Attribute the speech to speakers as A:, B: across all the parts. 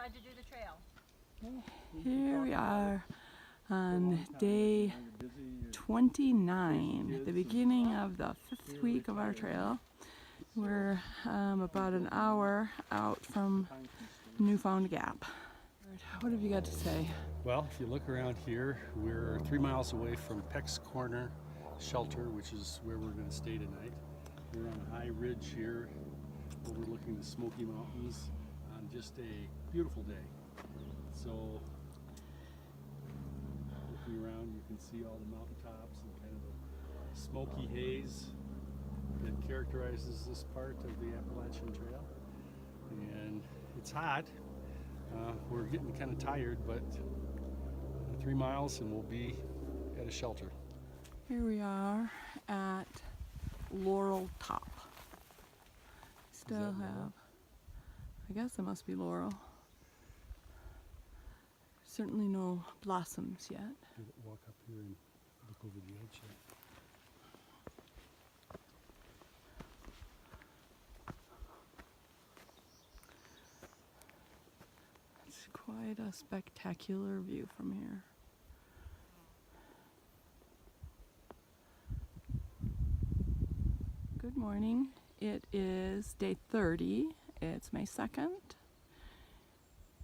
A: decide to do the trail?
B: Here we are on day 29, the beginning of the 5th week of our trail. We're about an hour out from Newfound Gap. What have you got to say?
C: Well, if you look around here, we're 3 miles away from Peck's Corner Shelter, which is where we're going to stay tonight. We're on a high ridge here overlooking the Smoky Mountains on just a beautiful day. So, looking around, you can see all the mountaintops and kind of the smoky haze that characterizes this part of the Appalachian Trail. And it's hot. We're getting kind of tired, but 3 miles and we'll be at a shelter.
B: Here we are at Laurel Top. Still have, I guess it must be laurel. Certainly no blossoms yet.
C: Walk up here and look over the edge here.
B: It's quite a spectacular view from here. Good morning. It is day 30. It's May 2nd.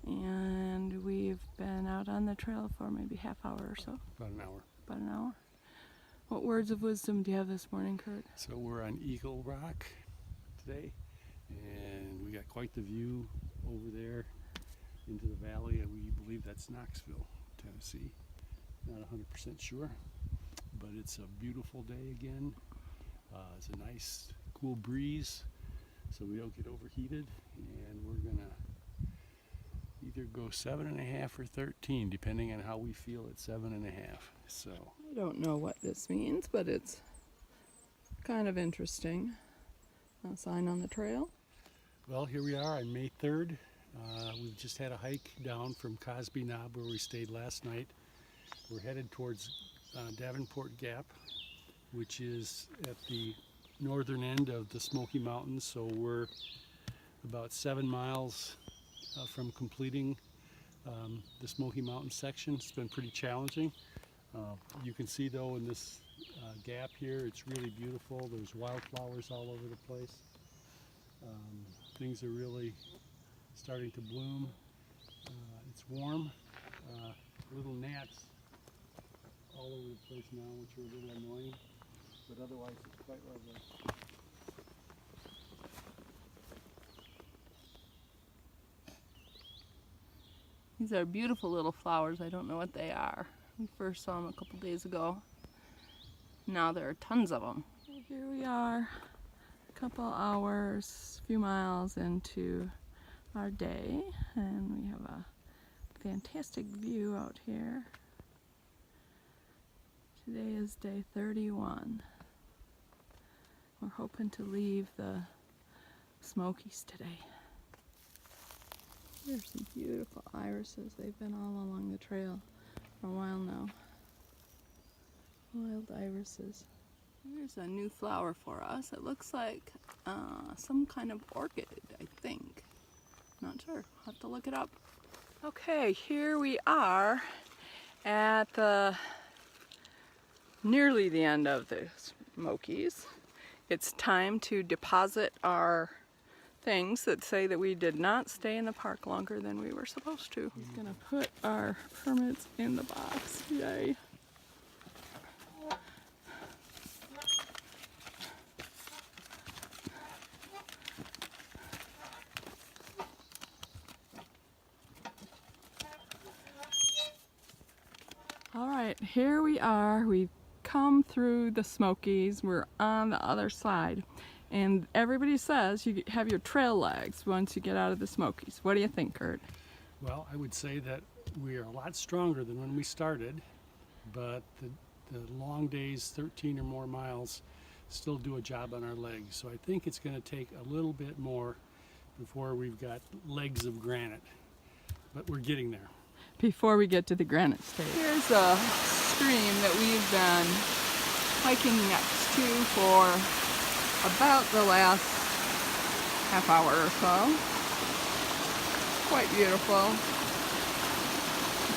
B: And we've been out on the trail for maybe half hour or so.
C: About an hour.
B: About an hour. What words of wisdom do you have this morning, Kurt?
C: So we're on Eagle Rock today, and we got quite the view over there into the valley, and we believe that's Knoxville, Tennessee. Not 100% sure, but it's a beautiful day again. It's a nice cool breeze, so we don't get overheated, and we're gonna either go 7.5 or 13, depending on how we feel at 7.5. So
B: I don't know what this means, but it's kind of interesting. A sign on the trail.
C: well, here we are on May 3rd. We've just had a hike down from Cosby Knob where we stayed last night. We're headed towards Davenport Gap, which is at the northern end of the Smoky Mountains, so we're about 7 miles from completing the Smoky Mountain section. It's been pretty challenging. You can see though in this gap here, it's really beautiful. There's wildflowers all over the place. Things are really starting to bloom. It's warm. Little gnats all over the place now, which are a little annoying, but otherwise it's quite lovely.
B: These are beautiful little flowers. I don't know what they are. We first saw them a couple days ago. Now there are tons of them. Here we are, a couple hours, a few miles into our day, and we have a fantastic view out here. Today is day 31. We're hoping to leave the Smokies today. There's some beautiful irises. They've been all along the trail for a while now. Wild irises. Here's a new flower for us. It looks like some kind of orchid, I think. Not sure. I'll have to look it up. Okay, here we are at nearly the end of the Smokies. It's time to deposit our things that say that we did not stay in the park longer than we were supposed to. He's gonna put our permits in the box. Yay. All right, here we are. We've come through the Smokies. We're on the other side. And everybody says you have your trail legs once you get out of the Smokies. What do you think, Kurt?
C: Well, I would say that we are a lot stronger than when we started, but the long days, 13 or more miles, still do a job on our legs. So I think it's going to take a little bit more before we've got legs of granite, but we're getting there.
B: Before we get to the granite stage. Here's a stream that we've been hiking next to for about the last half hour or so. quite beautiful.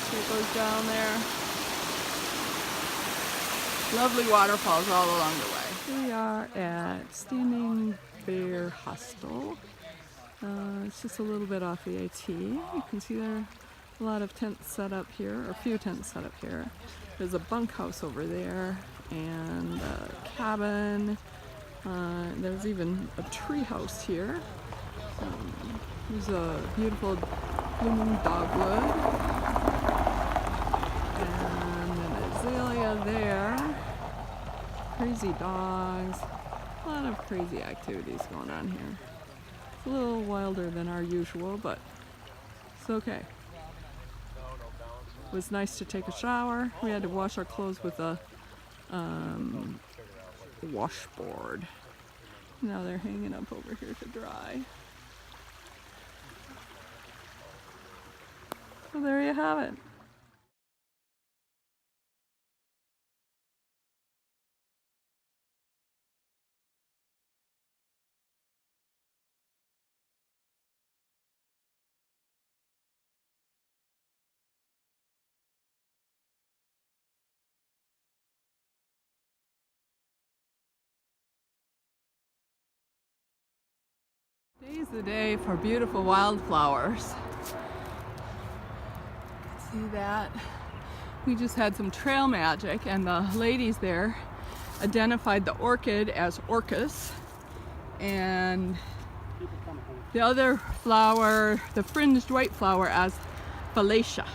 B: See it goes down there. Lovely waterfalls all along the way. Here we are at Standing Bear Hostel. It's just a little bit off the AT. You can see there are a lot of tents set up here, or a few tents set up here. There's a bunkhouse over there and a cabin. There's even a tree house here. There's a beautiful blooming dogwood and an azalea there. Crazy dogs. A lot of crazy activities going on here. It's a little wilder than our usual, but it's okay. It was nice to take a shower. We had to wash our clothes with a washboard. Now they're hanging up over here to dry. So there you have it. Today's the day for beautiful wildflowers. See that? We just had some trail magic and the ladies there identified the orchid as orchis and the other flower, the fringed white flower, as phalacia.